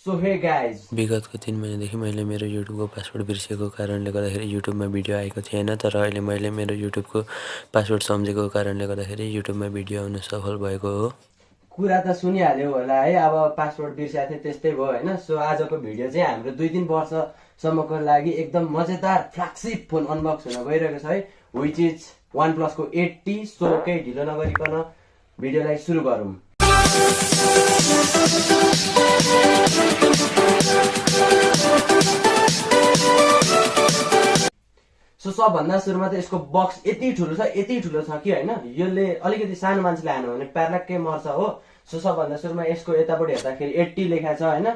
So hey guys विगतको 3 महिनादेखि मैले मेरो युट्युबको पासवर्ड बिर्सेको कारणले गर्दाखेरि युट्युबमा भिडियो आएको थिएन। तर अहिले मैले मेरो युट्युबको पासवर्ड सम्झेको कारणले गर्दाखेरि युट्युबमा भिडियो आउन सफल भएको हो। कुरा त सुनिहाल्यो होला है, अब पासवर्ड बिर्सेको थिएँ त्यस्तै भयो होइन। सो आजको भिडियो चाहिँ हाम्रो 2-3 वर्षसम्मको लागि एकदम मजेदार फ्ल्यागशिप फोन अनबक्स हुन गइरहेको छ है, विच इज OnePlus को 80। सो केही ढिलो नगरिकन भिडियोलाई सुरु गरौँ। सो सबभन्दा सुरुमा त यसको बक्स यति ठुलो छ कि होइन, यसले अलिकति सानो मान्छेले हान्यो भने प्यारलाक्कै मर्छ हो। सो सबभन्दा सुरुमा यसको यतापट्टि हेर्दाखेरि 80 लेखा छ होइन,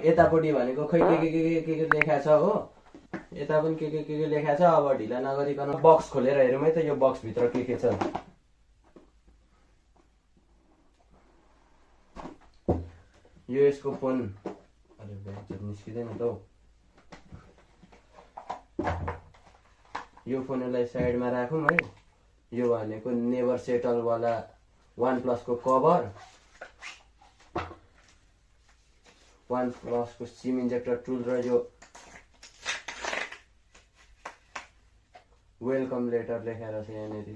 यतापट्टि भनेको खै के लेखा छ हो, यता पनि के लेखा छ। अब ढिला नगरिकन बक्स खोलेर हेरौँ है त, यो बक्स भित्र के छ। यो यसको फोन, अरे ब्याग निस्किँदैन त हौ। यो फोनलाई साइडमा राखौँ है। यो भनेको नेभर सेटल वाला OnePlus को कभर, OnePlus को सिम इन्जेक्टर टुल र यो वेलकम लेटर लेखेर छ यहाँनिर।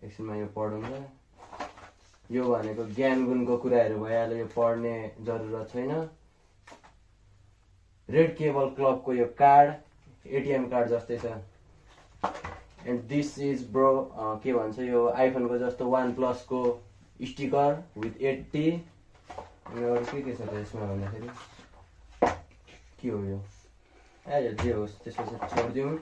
एकछिनमा यो पढौँ ल। यो भनेको ज्ञान गुणको कुराहरू भइहाल्यो, यो पढ्ने जरुरत छैन। रेड केबल क्लबको यो कार्ड एटिएम कार्ड जस्तै छ। एन्ड दिस इज ब्रो के भन्छ यो आइफोनको जस्तो OnePlus को स्टिकर विथ 80। अनि अरू के छ त यसमा भन्दाखेरि के हो यो, ए जे होस् त्यसपछि छोडिदिउँ।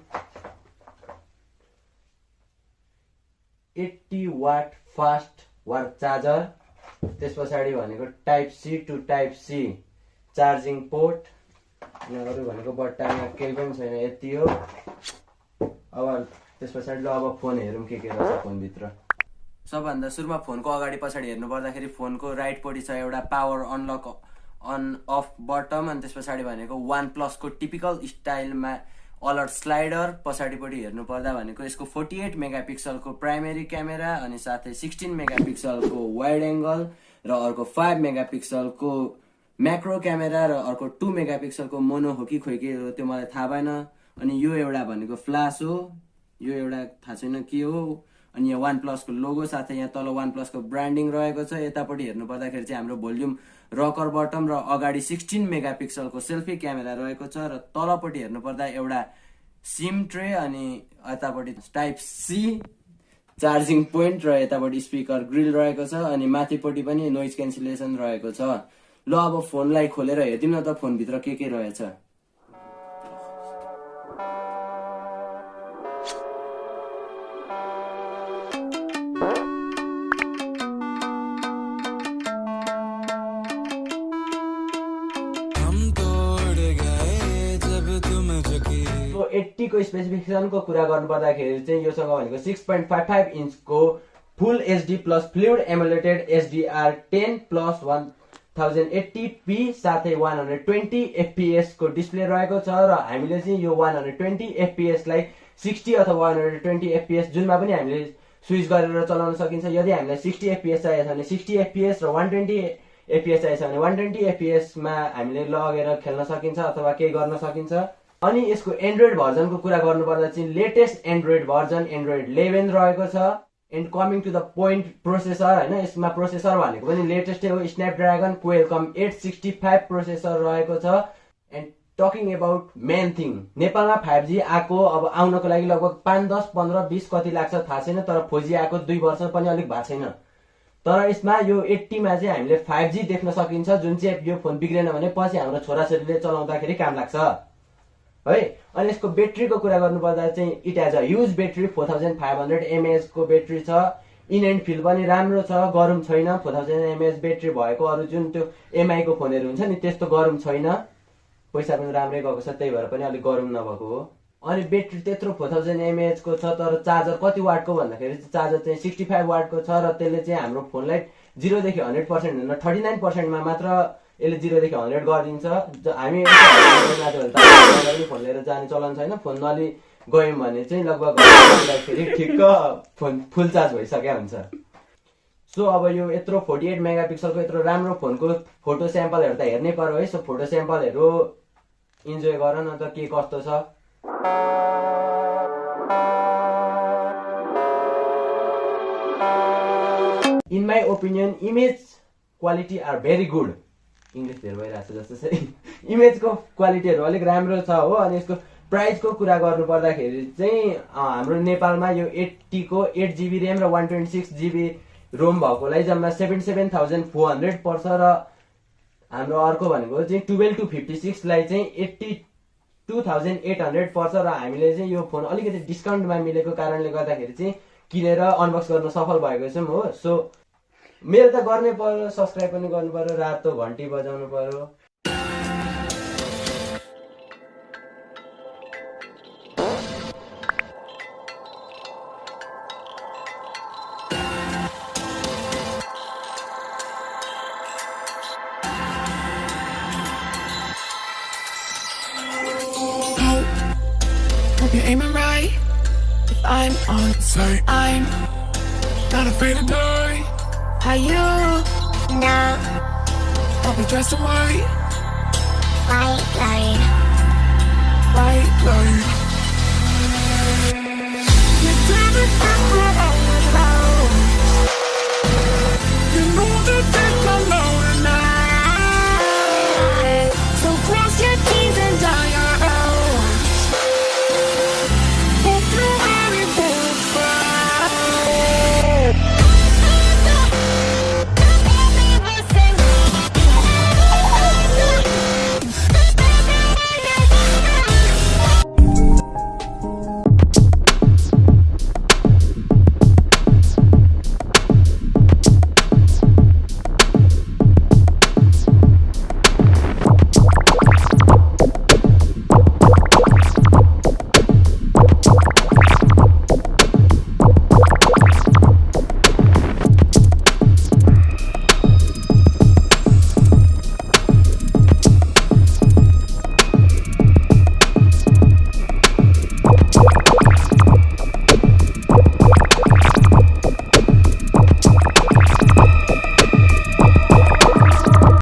80 वाट फास्ट वाट चार्जर, त्यस पछाडि भनेको type C to type C charging port, अनि अरू भनेको बट्टामा केही पनि छैन, यति हो। अब त्यस पछाडि ल अब फोन हेरौँ के रहेछ फोनभित्र। सबभन्दा सुरुमा फोनको अगाडि पछाडि हेर्नु पर्दाखेरि फोनको राइटपट्टि छ एउटा power unlock on off button, अनि त्यस पछाडि भनेको OnePlus को टिपिकल स्टाइलमा अलर्ट स्लाइडर। पछाडिपट्टि हेर्नु पर्दा भनेको यसको 48 मेगापिक्सलको प्राइमेरी क्यामेरा, अनि साथै 16 मेगापिक्सलको वाइड एङ्गल र अर्को 5 मेगापिक्सलको म्याक्रो क्यामेरा र अर्को 2 मेगापिक्सलको मोनो हो कि खोइ के हो त्यो मलाई थाहा भएन। अनि यो एउटा भनेको फ्ल्यास हो, यो एउटा थाहा छैन के हो। अनि यहाँ OnePlus को लोगो, साथै यहाँ तल OnePlus को ब्रान्डिङ रहेको छ। यतापट्टि हेर्नु पर्दाखेरि चाहिँ हाम्रो भोल्युम रकर बटम र अगाडि 16 मेगापिक्सलको सेल्फी क्यामेरा रहेको छ। र तलपट्टि हेर्नु पर्दा एउटा सिम ट्रे, अनि यतापट्टि टाइप सी चार्जिङ पोइन्ट र यतापट्टि स्पिकर ग्रिल रहेको छ। अनि माथिपट्टि पनि नोइज क्यान्सलेसन रहेको छ। ल अब फोनलाई खोलेर हेर्दिउँ न त फोनभित्र के रहेछ। सो 80 को स्पेसिफिकेसनको कुरा गर्नु पर्दाखेरि चाहिँ योसँग भनेको 6.55 इन्चको full HD plus fluid emulated HDR10 plus 1080p साथै 120 FPS को डिस्प्ले रहेको छ। र हामीले चाहिँ यो 120 FPS लाई 60 अथवा 120 FPS जुनमा पनि हामीले स्विच गरेर चलाउन सकिन्छ। यदि हामीलाई 60 FPS चाहिएको छ भने 60 FPS र 120 FPS चाहिएको छ भने 120 FPS मा हामीले लगेर खेल्न सकिन्छ अथवा केही गर्न सकिन्छ। अनि यसको एन्ड्रोइड भर्जनको कुरा गर्नुपर्दा चाहिँ लेटेस्ट एन्ड्रोइड भर्जन एन्ड्रोइड 11 रहेको छ। And coming to the point processor होइन, यसमा प्रोसेसर भनेको पनि लेटेस्टै हो, स्न्यापड्रागन क्वेलकम 865 प्रोसेसर रहेको छ। And talking about main thing, नेपालमा 5G आएको अब आउनको लागि लगभग 5, 10, 15, 20 कति लाग्छ थाहा छैन, तर 4G आएको 2 वर्ष पनि अलिक भएको छैन। तर यसमा यो 80 मा चाहिँ हामीले 5G देख्न सकिन्छ, जुन चाहिँ यो फोन बिग्रेन भने पछि हाम्रो छोराछोरीले चलाउँदाखेरि काम लाग्छ है। अनि यसको ब्याट्रीको कुरा गर्नुपर्दा चाहिँ it has a huge battery, 4500 mAh को ब्याट्री छ। इन एन्ड फिल पनि राम्रो छ, गरम छैन। 4000 mAh ब्याट्री भएको अरू जुन त्यो MI को फोनहरू हुन्छ नि त्यस्तो गरम छैन, पैसा पनि राम्रै गएको छ, त्यही भएर पनि अलिक गरम नभएको हो। अनि ब्याट्री त्यत्रो 4000 mAh को छ, तर चार्जर कति वाटको भन्दाखेरि चाहिँ चार्जर चाहिँ 65 वाटको छ। र त्यसले चाहिँ हाम्रो फोनलाई 0 देखि 100% हुन 39% मा मात्र यसले 0 देखि 100 गरिदिन्छ। हामी फोन लिएर जाने चलन छैन, फोन नलि गयौँ भने चाहिँ लगभग फेरि ठिक्क फोन फुल चार्ज भइसक्यो हुन्छ। सो अब यो यत्रो 48 मेगापिक्सलको यत्रो राम्रो फोनको फोटो स्याम्पलहरू त हेर्नै पर्यो है। सो फोटो स्याम्पलहरू इन्जोय गर न त के कस्तो छ। In my opinion image quality are very good. English धेरै भइरहेको छ जस्तो छ। इमेजको क्वालिटीहरू अलिक राम्रो छ हो। अनि यसको प्राइसको कुरा गर्नु पर्दाखेरि चाहिँ हाम्रो नेपालमा यो 80 को 8 GB ऱ्याम र 126 GB रोम भएकोलाई जम्मा 77,400 पर्छ र हाम्रो अर्को भनेको चाहिँ 12 to 56 लाई चाहिँ 82,800 पर्छ र हामीले चाहिँ यो फोन अलिकति डिस्काउन्टमा मिलेको कारणले गर्दाखेरि चाहिँ किनेर अनबक्स गर्न सफल भएको छौँ हो। सो मेरो त गर्नै पर्यो, सब्सक्राइब पनि गर्नु पर्यो, रातो घन्टी बजाउनु पर्यो। Hope you're aiming right. If I'm on site, I'm not afraid to die. How you know? I'll be dressed in white. White light. White light. You tell me